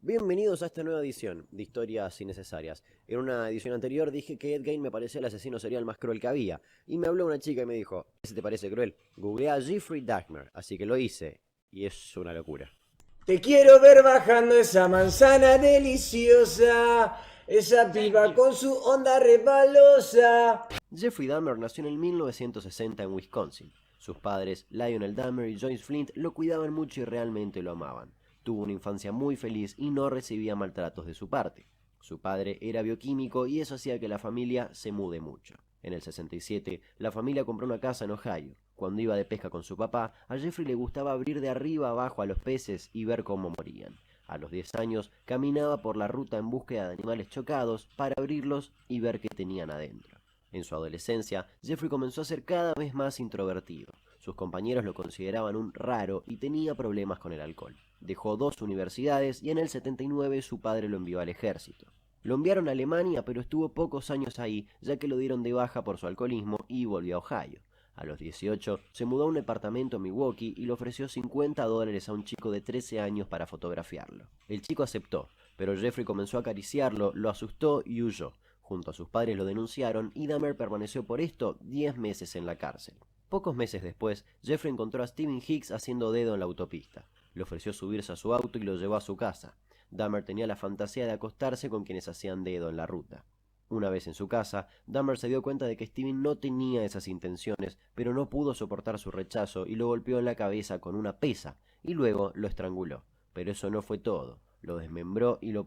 Bienvenidos a esta nueva edición de Historias Innecesarias. En una edición anterior dije que Ed Gein me parecía el asesino serial más cruel que había, y me habló una chica y me dijo, ¿ese te parece cruel? Googleé a Jeffrey Dahmer, así que lo hice, y es una locura. Te quiero ver bajando esa manzana deliciosa, esa piba con su onda resbalosa. Jeffrey Dahmer nació en el 1960 en Wisconsin. Sus padres, Lionel Dahmer y Joyce Flint, lo cuidaban mucho y realmente lo amaban. Tuvo una infancia muy feliz y no recibía maltratos de su parte. Su padre era bioquímico y eso hacía que la familia se mude mucho. En el 67, la familia compró una casa en Ohio. Cuando iba de pesca con su papá, a Jeffrey le gustaba abrir de arriba abajo a los peces y ver cómo morían. A los 10 años, caminaba por la ruta en búsqueda de animales chocados para abrirlos y ver qué tenían adentro. En su adolescencia, Jeffrey comenzó a ser cada vez más introvertido. Sus compañeros lo consideraban un raro y tenía problemas con el alcohol. Dejó dos universidades y en el 79 su padre lo envió al ejército. Lo enviaron a Alemania, pero estuvo pocos años ahí, ya que lo dieron de baja por su alcoholismo y volvió a Ohio. A los 18 se mudó a un departamento en Milwaukee y le ofreció $50 a un chico de 13 años para fotografiarlo. El chico aceptó, pero Jeffrey comenzó a acariciarlo, lo asustó y huyó. Junto a sus padres lo denunciaron y Dahmer permaneció por esto 10 meses en la cárcel. Pocos meses después, Jeffrey encontró a Stephen Hicks haciendo dedo en la autopista. Le ofreció subirse a su auto y lo llevó a su casa. Dahmer tenía la fantasía de acostarse con quienes hacían dedo en la ruta. Una vez en su casa, Dahmer se dio cuenta de que Steven no tenía esas intenciones, pero no pudo soportar su rechazo y lo golpeó en la cabeza con una pesa, y luego lo estranguló. Pero eso no fue todo. Lo desmembró y lo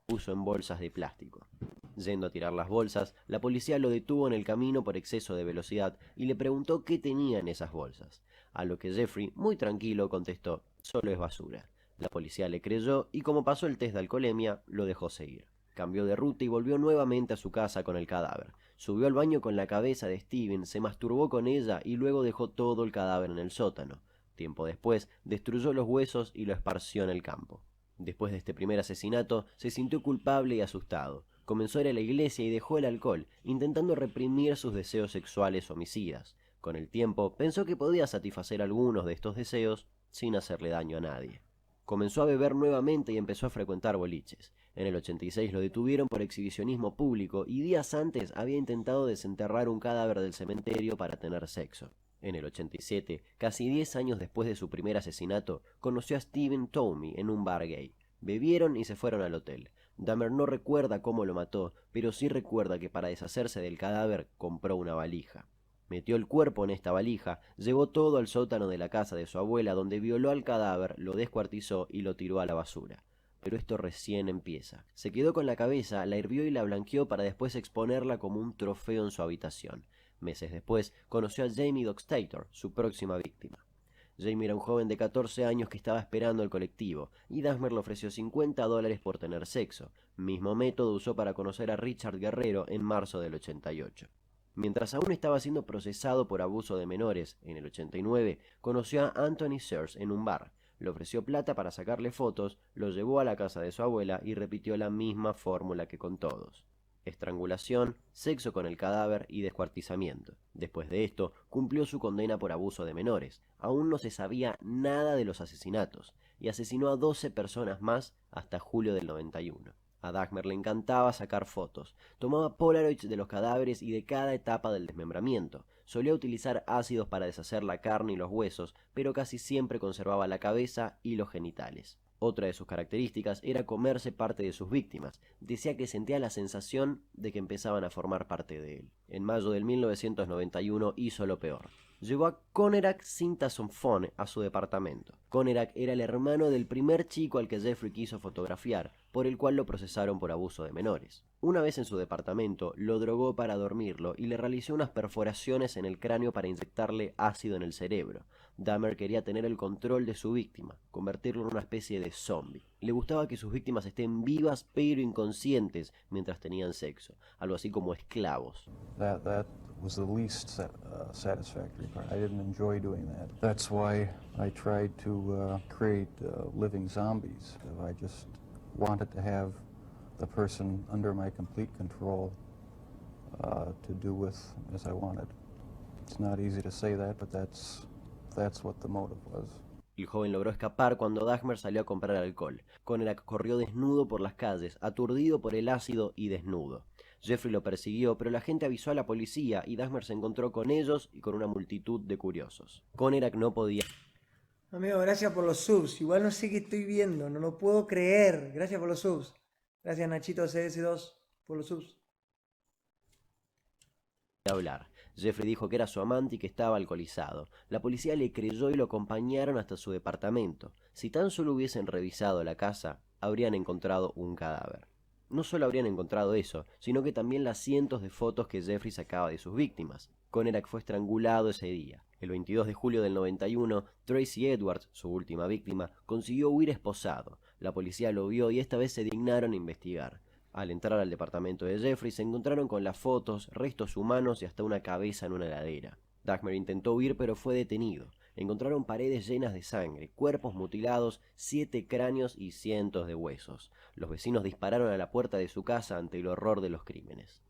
puso en bolsas de plástico. Yendo a tirar las bolsas, la policía lo detuvo en el camino por exceso de velocidad y le preguntó qué tenía en esas bolsas. A lo que Jeffrey, muy tranquilo, contestó, solo es basura. La policía le creyó y como pasó el test de alcoholemia, lo dejó seguir. Cambió de ruta y volvió nuevamente a su casa con el cadáver. Subió al baño con la cabeza de Steven, se masturbó con ella y luego dejó todo el cadáver en el sótano. Tiempo después, destruyó los huesos y lo esparció en el campo. Después de este primer asesinato, se sintió culpable y asustado. Comenzó a ir a la iglesia y dejó el alcohol, intentando reprimir sus deseos sexuales homicidas. Con el tiempo, pensó que podía satisfacer algunos de estos deseos sin hacerle daño a nadie. Comenzó a beber nuevamente y empezó a frecuentar boliches. En el 86 lo detuvieron por exhibicionismo público y días antes había intentado desenterrar un cadáver del cementerio para tener sexo. En el 87, casi 10 años después de su primer asesinato, conoció a Stephen Toomey en un bar gay. Bebieron y se fueron al hotel. Dahmer no recuerda cómo lo mató, pero sí recuerda que para deshacerse del cadáver compró una valija. Metió el cuerpo en esta valija, llevó todo al sótano de la casa de su abuela, donde violó al cadáver, lo descuartizó y lo tiró a la basura. Pero esto recién empieza. Se quedó con la cabeza, la hirvió y la blanqueó para después exponerla como un trofeo en su habitación. Meses después, conoció a Jamie Doxtator, su próxima víctima. Jamie era un joven de 14 años que estaba esperando el colectivo, y Dahmer le ofreció $50 por tener sexo. Mismo método usó para conocer a Richard Guerrero en marzo del 88. Mientras aún estaba siendo procesado por abuso de menores, en el 89, conoció a Anthony Sears en un bar. Le ofreció plata para sacarle fotos, lo llevó a la casa de su abuela y repitió la misma fórmula que con todos. Estrangulación, sexo con el cadáver y descuartizamiento. Después de esto, cumplió su condena por abuso de menores. Aún no se sabía nada de los asesinatos, y asesinó a 12 personas más hasta julio del 91. A Dahmer le encantaba sacar fotos. Tomaba polaroids de los cadáveres y de cada etapa del desmembramiento. Solía utilizar ácidos para deshacer la carne y los huesos, pero casi siempre conservaba la cabeza y los genitales. Otra de sus características era comerse parte de sus víctimas. Decía que sentía la sensación de que empezaban a formar parte de él. En mayo del 1991 hizo lo peor. Llevó a Conerak Sintasomphone a su departamento. Conerak era el hermano del primer chico al que Jeffrey quiso fotografiar, por el cual lo procesaron por abuso de menores. Una vez en su departamento, lo drogó para dormirlo y le realizó unas perforaciones en el cráneo para inyectarle ácido en el cerebro. Dahmer quería tener el control de su víctima, convertirlo en una especie de zombie. Le gustaba que sus víctimas estén vivas pero inconscientes mientras tenían sexo, algo así como esclavos. That was the least satisfactory part. I didn't enjoy doing that. That's why I tried to create living zombies. I just wanted to have the person under my complete control to do with as I wanted. It's not easy to say that, but that's what the motive was. El joven logró escapar cuando Dahmer salió a comprar alcohol. Conerak corrió desnudo por las calles, aturdido por el ácido y desnudo. Jeffrey lo persiguió, pero la gente avisó a la policía y Dahmer se encontró con ellos y con una multitud de curiosos. Conerak no podía... Amigo, gracias por los subs. Igual no sé qué estoy viendo, no lo puedo creer. Gracias por los subs. Gracias Nachito CS2 por los subs. hablar. Jeffrey dijo que era su amante y que estaba alcoholizado. La policía le creyó y lo acompañaron hasta su departamento. Si tan solo hubiesen revisado la casa, habrían encontrado un cadáver. No solo habrían encontrado eso, sino que también las cientos de fotos que Jeffrey sacaba de sus víctimas. Conerak fue estrangulado ese día. El 22 de julio del 91, Tracy Edwards, su última víctima, consiguió huir esposado. La policía lo vio y esta vez se dignaron a investigar. Al entrar al departamento de Jeffrey se encontraron con las fotos, restos humanos y hasta una cabeza en una heladera. Dahmer intentó huir pero fue detenido. Encontraron paredes llenas de sangre, cuerpos mutilados, 7 cráneos y cientos de huesos. Los vecinos dispararon a la puerta de su casa ante el horror de los crímenes.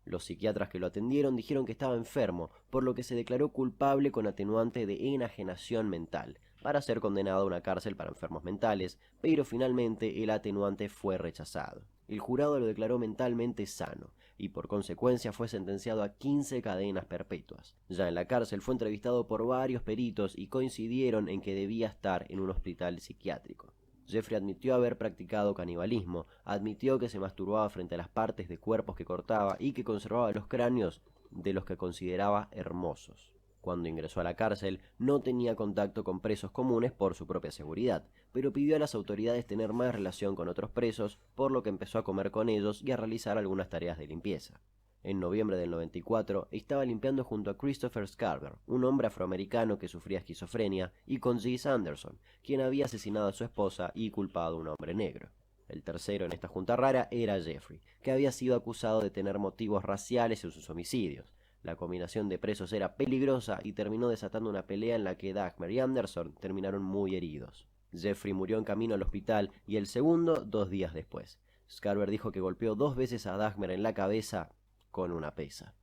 Los psiquiatras que lo atendieron dijeron que estaba enfermo, por lo que se declaró culpable con atenuante de enajenación mental, para ser condenado a una cárcel para enfermos mentales, pero finalmente el atenuante fue rechazado. El jurado lo declaró mentalmente sano, y por consecuencia fue sentenciado a 15 cadenas perpetuas. Ya en la cárcel fue entrevistado por varios peritos y coincidieron en que debía estar en un hospital psiquiátrico. Jeffrey admitió haber practicado canibalismo, admitió que se masturbaba frente a las partes de cuerpos que cortaba y que conservaba los cráneos de los que consideraba hermosos. Cuando ingresó a la cárcel, no tenía contacto con presos comunes por su propia seguridad, pero pidió a las autoridades tener más relación con otros presos, por lo que empezó a comer con ellos y a realizar algunas tareas de limpieza. En noviembre del 94, estaba limpiando junto a Christopher Scarver, un hombre afroamericano que sufría esquizofrenia, y con Giz Anderson, quien había asesinado a su esposa y culpado a un hombre negro. El tercero en esta junta rara era Jeffrey, que había sido acusado de tener motivos raciales en sus homicidios. La combinación de presos era peligrosa y terminó desatando una pelea en la que Dahmer y Anderson terminaron muy heridos. Jeffrey murió en camino al hospital y el segundo 2 días después. Scarver dijo que golpeó 2 veces a Dahmer en la cabeza con una pesa.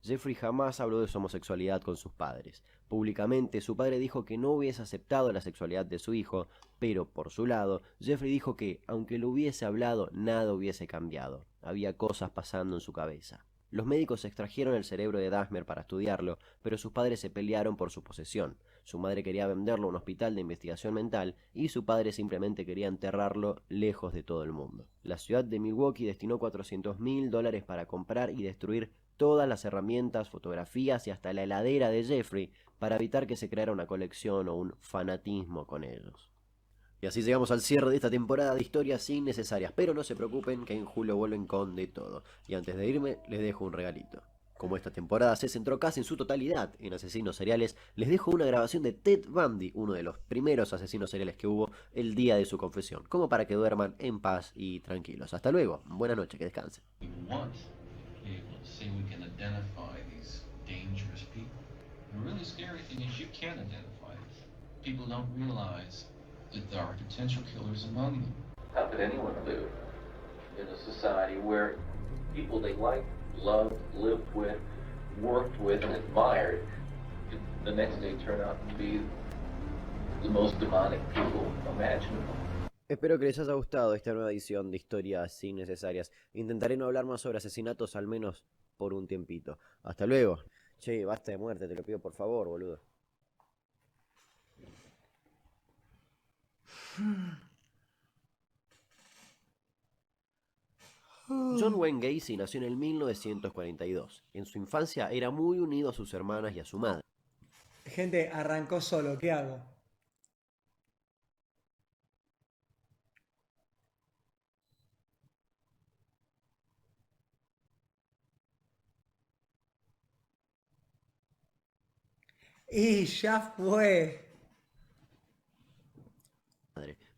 Jeffrey jamás habló de su homosexualidad con sus padres. Públicamente, su padre dijo que no hubiese aceptado la sexualidad de su hijo, pero por su lado, Jeffrey dijo que, aunque lo hubiese hablado, nada hubiese cambiado. Había cosas pasando en su cabeza. Los médicos extrajeron el cerebro de Dahmer para estudiarlo, pero sus padres se pelearon por su posesión. Su madre quería venderlo a un hospital de investigación mental y su padre simplemente quería enterrarlo lejos de todo el mundo. La ciudad de Milwaukee destinó $400,000 para comprar y destruir todas las herramientas, fotografías y hasta la heladera de Jeffrey para evitar que se creara una colección o un fanatismo con ellos. Y así llegamos al cierre de esta temporada de historias innecesarias, pero no se preocupen que en julio vuelven con de todo. Y antes de irme, les dejo un regalito. Como esta temporada se centró casi en su totalidad en asesinos seriales, les dejo una grabación de Ted Bundy, uno de los primeros asesinos seriales que hubo el día de su confesión, como para que duerman en paz y tranquilos. Hasta luego, buenas noches, que descansen. That there are potential killers among them. How could anyone live in a society where people they liked, loved, lived with, worked with, and admired, the next day turn out to be the most demonic people imaginable? Espero que les haya gustado esta nueva edición de Historias Innecesarias. Intentaré no hablar más sobre asesinatos al menos por un tiempito. Hasta luego. Che, basta de muerte, te lo pido por favor, boludo. John Wayne Gacy nació en el 1942. En su infancia era muy unido a sus hermanas y a su madre. Gente, arrancó solo, ¿qué hago? Y ya fue.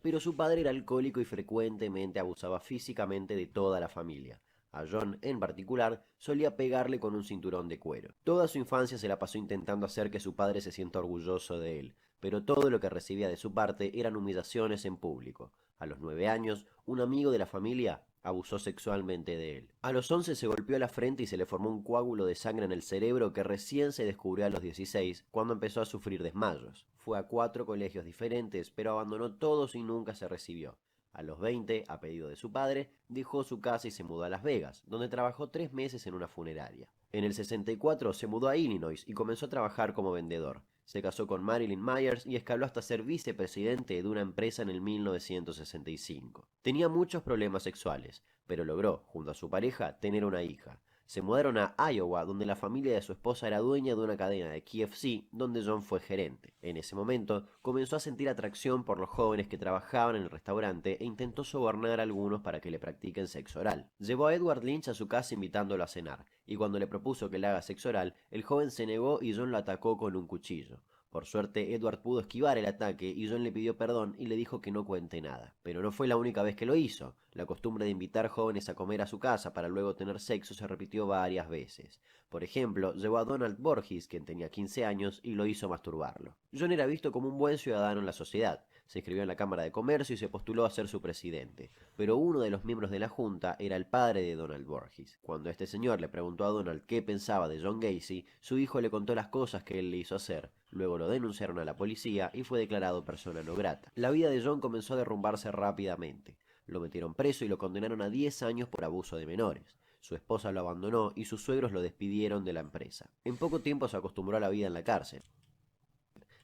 Pero su padre era alcohólico y frecuentemente abusaba físicamente de toda la familia. A John, en particular, solía pegarle con un cinturón de cuero. Toda su infancia se la pasó intentando hacer que su padre se sienta orgulloso de él, pero todo lo que recibía de su parte eran humillaciones en público. A los 9 años, un amigo de la familia, abusó sexualmente de él. A los 11 se golpeó la frente y se le formó un coágulo de sangre en el cerebro que recién se descubrió a los 16, cuando empezó a sufrir desmayos. Fue a 4 colegios diferentes, pero abandonó todos y nunca se recibió. A los 20, a pedido de su padre, dejó su casa y se mudó a Las Vegas, donde trabajó 3 meses en una funeraria. En el 64 se mudó a Illinois y comenzó a trabajar como vendedor. Se casó con Marilyn Myers y escaló hasta ser vicepresidente de una empresa en el 1965. Tenía muchos problemas sexuales, pero logró, junto a su pareja, tener una hija. Se mudaron a Iowa, donde la familia de su esposa era dueña de una cadena de KFC, donde John fue gerente. En ese momento, comenzó a sentir atracción por los jóvenes que trabajaban en el restaurante e intentó sobornar a algunos para que le practiquen sexo oral. Llevó a Edward Lynch a su casa invitándolo a cenar, y cuando le propuso que le haga sexo oral, el joven se negó y John lo atacó con un cuchillo. Por suerte, Edward pudo esquivar el ataque y John le pidió perdón y le dijo que no cuente nada. Pero no fue la única vez que lo hizo. La costumbre de invitar jóvenes a comer a su casa para luego tener sexo se repitió varias veces. Por ejemplo, llevó a Donald Borges, quien tenía 15 años, y lo hizo masturbarlo. John era visto como un buen ciudadano en la sociedad. Se inscribió en la Cámara de Comercio y se postuló a ser su presidente. Pero uno de los miembros de la Junta era el padre de Donald Borges. Cuando este señor le preguntó a Donald qué pensaba de John Gacy, su hijo le contó las cosas que él le hizo hacer. Luego lo denunciaron a la policía y fue declarado persona no grata. La vida de John comenzó a derrumbarse rápidamente. Lo metieron preso y lo condenaron a 10 años por abuso de menores. Su esposa lo abandonó y sus suegros lo despidieron de la empresa. En poco tiempo se acostumbró a la vida en la cárcel.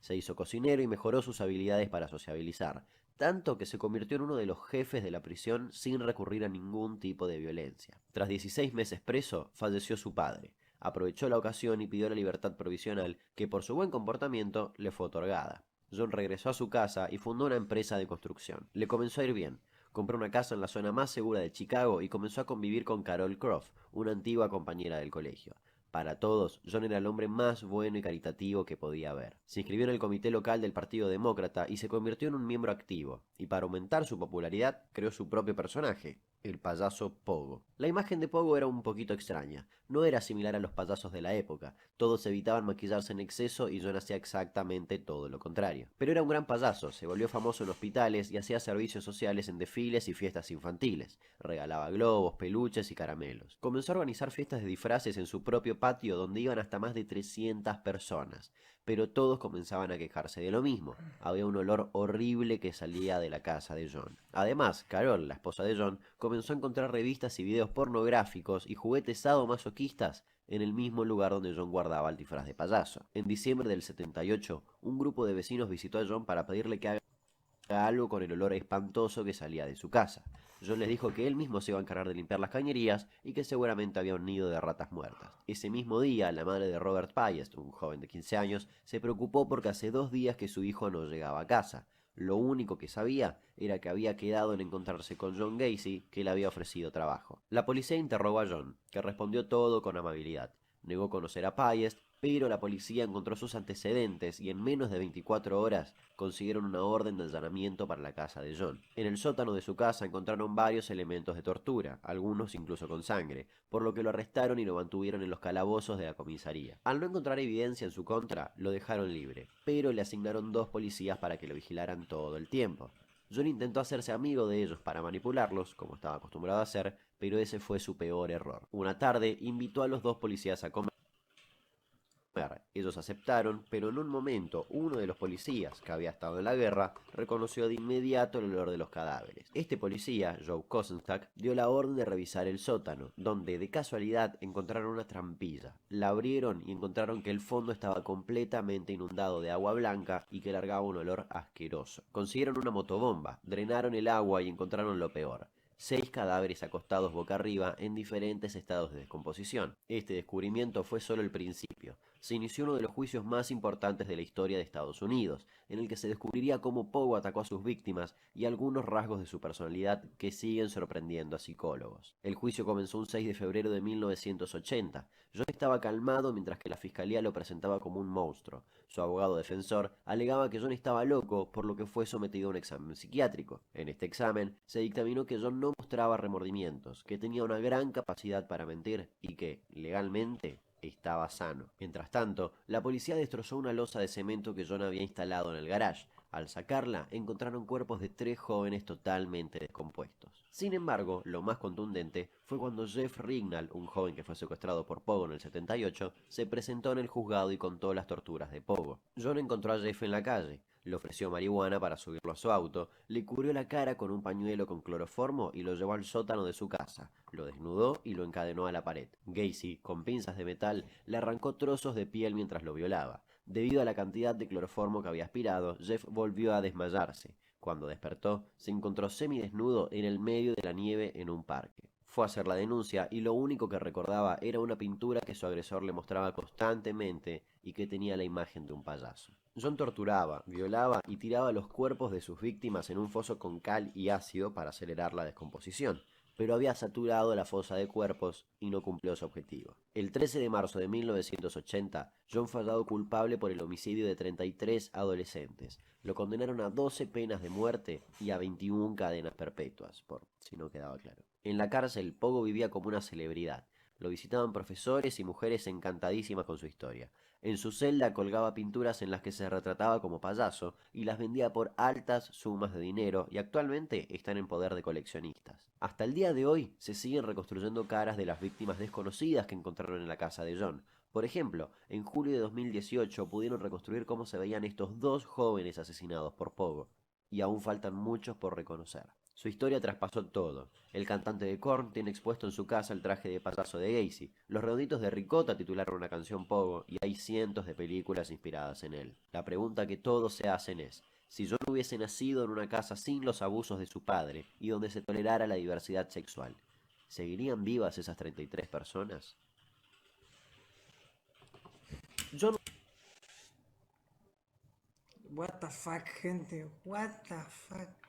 Se hizo cocinero y mejoró sus habilidades para sociabilizar, tanto que se convirtió en uno de los jefes de la prisión sin recurrir a ningún tipo de violencia. Tras 16 meses preso, falleció su padre. Aprovechó la ocasión y pidió la libertad provisional, que por su buen comportamiento le fue otorgada. John regresó a su casa y fundó una empresa de construcción. Le comenzó a ir bien. Compró una casa en la zona más segura de Chicago y comenzó a convivir con Carol Croft, una antigua compañera del colegio. Para todos, John era el hombre más bueno y caritativo que podía haber. Se inscribió en el comité local del Partido Demócrata y se convirtió en un miembro activo. Y para aumentar su popularidad, creó su propio personaje, el payaso Pogo. La imagen de Pogo era un poquito extraña. No era similar a los payasos de la época. Todos evitaban maquillarse en exceso y John hacía exactamente todo lo contrario. Pero era un gran payaso, se volvió famoso en hospitales y hacía servicios sociales en desfiles y fiestas infantiles. Regalaba globos, peluches y caramelos. Comenzó a organizar fiestas de disfraces en su propio patio donde iban hasta más de 300 personas. Pero todos comenzaban a quejarse de lo mismo. Había un olor horrible que salía de la casa de John. Además, Carol, la esposa de John, comenzó a encontrar revistas y videos pornográficos y juguetes sadomasoquistas en el mismo lugar donde John guardaba el disfraz de payaso. En diciembre del 78, un grupo de vecinos visitó a John para pedirle que haga algo con el olor espantoso que salía de su casa. John les dijo que él mismo se iba a encargar de limpiar las cañerías y que seguramente había un nido de ratas muertas. Ese mismo día, la madre de Robert Piest, un joven de 15 años, se preocupó porque hace 2 días que su hijo no llegaba a casa. Lo único que sabía era que había quedado en encontrarse con John Gacy, que le había ofrecido trabajo. La policía interrogó a John, que respondió todo con amabilidad. Negó conocer a Piest, pero la policía encontró sus antecedentes y en menos de 24 horas consiguieron una orden de allanamiento para la casa de John. En el sótano de su casa encontraron varios elementos de tortura, algunos incluso con sangre, por lo que lo arrestaron y lo mantuvieron en los calabozos de la comisaría. Al no encontrar evidencia en su contra, lo dejaron libre, pero le asignaron 2 policías para que lo vigilaran todo el tiempo. John intentó hacerse amigo de ellos para manipularlos, como estaba acostumbrado a hacer, pero ese fue su peor error. Una tarde invitó a los 2 policías a comer. Ellos aceptaron, pero en un momento uno de los policías, que había estado en la guerra, reconoció de inmediato el olor de los cadáveres. Este policía, Joe Kosenczak, dio la orden de revisar el sótano, donde de casualidad encontraron una trampilla. La abrieron y encontraron que el fondo estaba completamente inundado de agua blanca y que largaba un olor asqueroso. Consiguieron una motobomba, drenaron el agua y encontraron lo peor: 6 cadáveres acostados boca arriba en diferentes estados de descomposición. Este descubrimiento fue solo el principio. Se inició uno de los juicios más importantes de la historia de Estados Unidos, en el que se descubriría cómo Pogo atacó a sus víctimas y algunos rasgos de su personalidad que siguen sorprendiendo a psicólogos. El juicio comenzó un 6 de febrero de 1980. John estaba calmado mientras que la fiscalía lo presentaba como un monstruo. Su abogado defensor alegaba que John estaba loco, por lo que fue sometido a un examen psiquiátrico. En este examen se dictaminó que John no mostraba remordimientos, que tenía una gran capacidad para mentir y que, legalmente, estaba sano. Mientras tanto, la policía destrozó una losa de cemento que John había instalado en el garage. Al sacarla, encontraron cuerpos de 3 jóvenes totalmente descompuestos. Sin embargo, lo más contundente fue cuando Jeff Rignall, un joven que fue secuestrado por Pogo en el 78, se presentó en el juzgado y contó las torturas de Pogo. John encontró a Jeff en la calle, le ofreció marihuana para subirlo a su auto, le cubrió la cara con un pañuelo con cloroformo y lo llevó al sótano de su casa, lo desnudó y lo encadenó a la pared. Gacy, con pinzas de metal, le arrancó trozos de piel mientras lo violaba. Debido a la cantidad de cloroformo que había aspirado, Jeff volvió a desmayarse. Cuando despertó, se encontró semidesnudo en el medio de la nieve en un parque. Fue a hacer la denuncia y lo único que recordaba era una pintura que su agresor le mostraba constantemente y que tenía la imagen de un payaso. John torturaba, violaba y tiraba los cuerpos de sus víctimas en un foso con cal y ácido para acelerar la descomposición, pero había saturado la fosa de cuerpos y no cumplió su objetivo. El 13 de marzo de 1980, John fue hallado culpable por el homicidio de 33 adolescentes. Lo condenaron a 12 penas de muerte y a 21 cadenas perpetuas, por si no quedaba claro. En la cárcel, Pogo vivía como una celebridad. Lo visitaban profesores y mujeres encantadísimas con su historia. En su celda colgaba pinturas en las que se retrataba como payaso y las vendía por altas sumas de dinero y actualmente están en poder de coleccionistas. Hasta el día de hoy se siguen reconstruyendo caras de las víctimas desconocidas que encontraron en la casa de John. Por ejemplo, en julio de 2018 pudieron reconstruir cómo se veían estos 2 jóvenes asesinados por Pogo, y aún faltan muchos por reconocer. Su historia traspasó todo. El cantante de Korn tiene expuesto en su casa el traje de payaso de Gacy. Los Redonditos de Ricota titularon una canción Pogo y hay cientos de películas inspiradas en él. La pregunta que todos se hacen es: si yo no hubiese nacido en una casa sin los abusos de su padre y donde se tolerara la diversidad sexual, ¿seguirían vivas esas 33 personas? Yo no... What the fuck, gente, what the fuck.